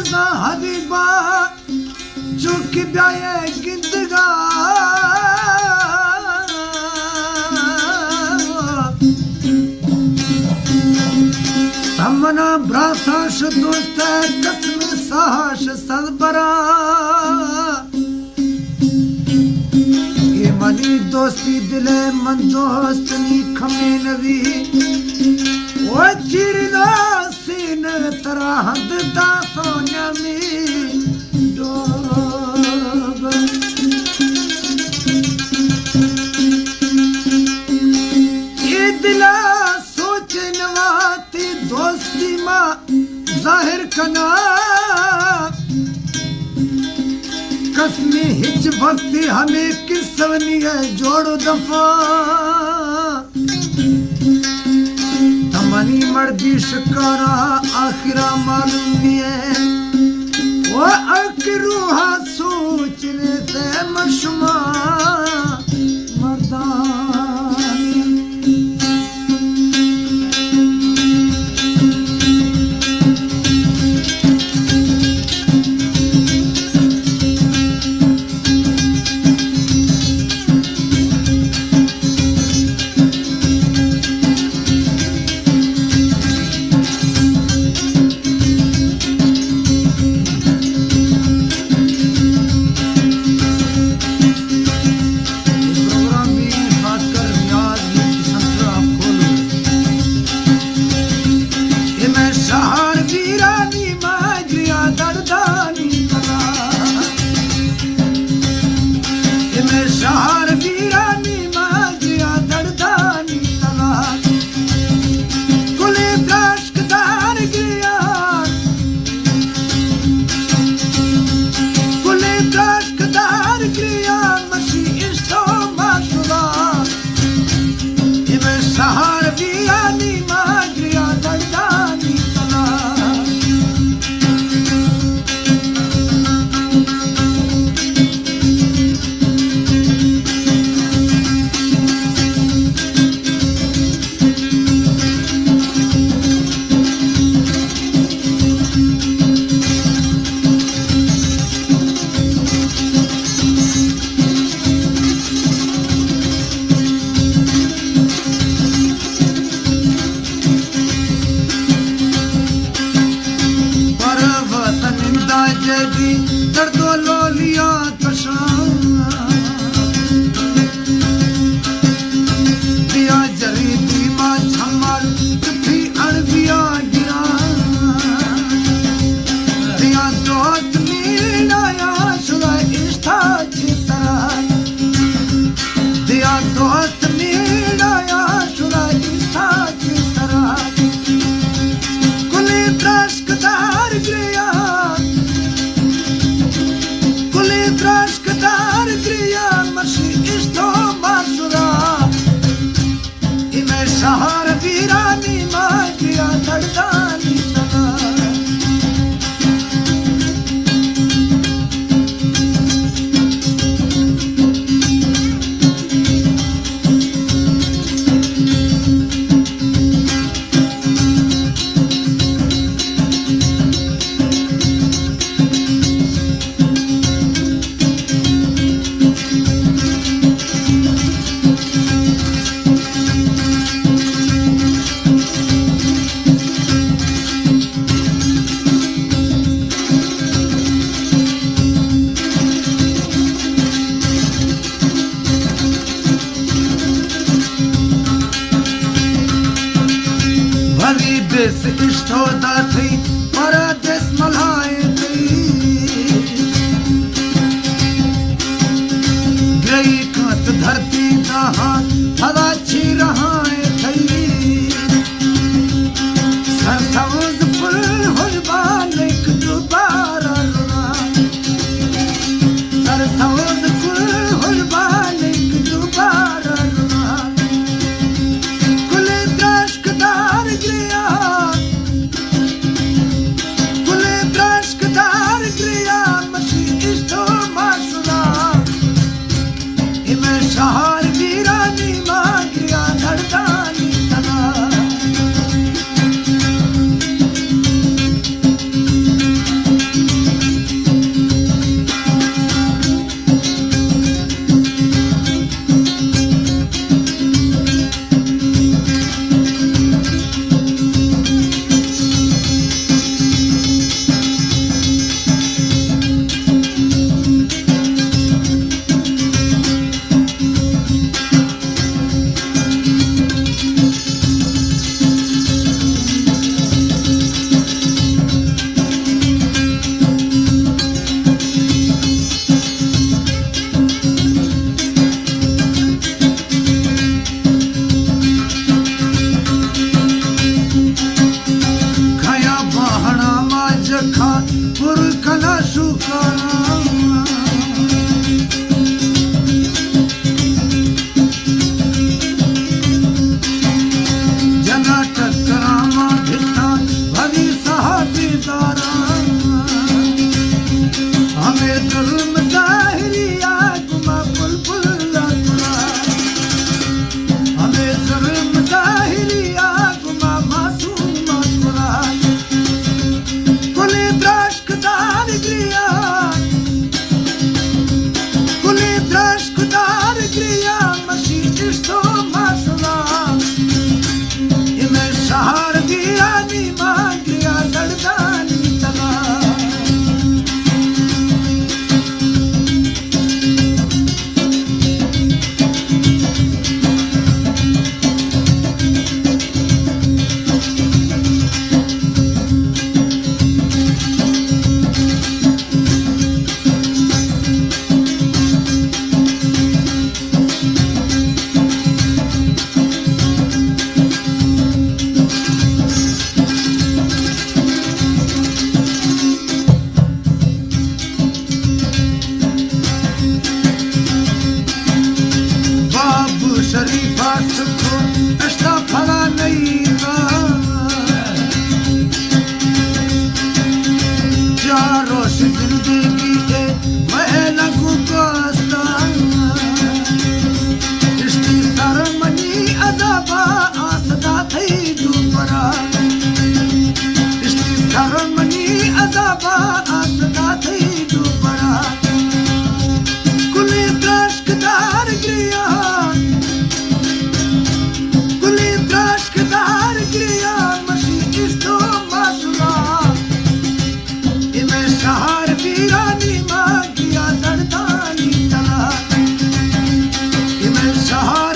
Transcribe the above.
सा हबीबा जो कि ब्याए गिंदगा तमना भ्राताश दोस्त कसम साहस सदबरा ये मनी दोस्ती दिले मंजोस्तनी खमे नवी वो चिरदा सीन तरा हद दा सोन्या में डोब ये दिला सोच नवाती दोस्ती माँ जाहिर कना कसमी हिच भक्ति हमें किसवनी है जोड़ो दफा तमनी मर्दी शिकारा आखिरा मालूम है वो अकरूहा सोचने से मशमा मर्दानी दर्दो लोलिया दिया जरी दीमा झमर चिट्ठी अड़बिया गिरा दिया दोस्त मीनाया शुदा इश्ता चितरा दिया दोस्त मीनाया शुदा इश्ता चितरा कुली त्रस्कदार गिरिया Trashkadar kriya mashi ishto masura ime shahar virani ma kriya dardani sana This is to that he para this malai गई कांत धरती जहां हवा छी रहा है सरसब्ज पुल हुजबान एक दोबारा रुना सरसब्ज पुल हुजबान एक दोबारा रुना कुले द्रष्कदार गिरिया शहर वीरानी मागिया धड़कानी तना पुरखला शुकारा जना टकरामा भिता भरी साहबीदारा हमें जुल्म जाहिरिया गुमा बुलबुल लतरा हमें जुल्म जाहिरिया गुमा मासूम मथुरा कुली द्रशकदार ग्रिया कुली द्रशकदार ग्रिया मशी इश्तो माशला इन्हें शहर दिया नी मांगिया लड़दानी चला शरीफा सुखो अश्ता फला नहीं चारों से जिंदगी है मैं लगू कोस्ता इश्ती सरमनी अज़ाबा आसदा थई जुबरा इश्ती सरमनी अज़ाबा आसदा थई जुबरा कुली द्रशकदार ग्रिया द्रशकदार ग्रिया मशी इश्तो माशुला इमें शहर वीरानी मांगिया लड़दानी चला इमें शहर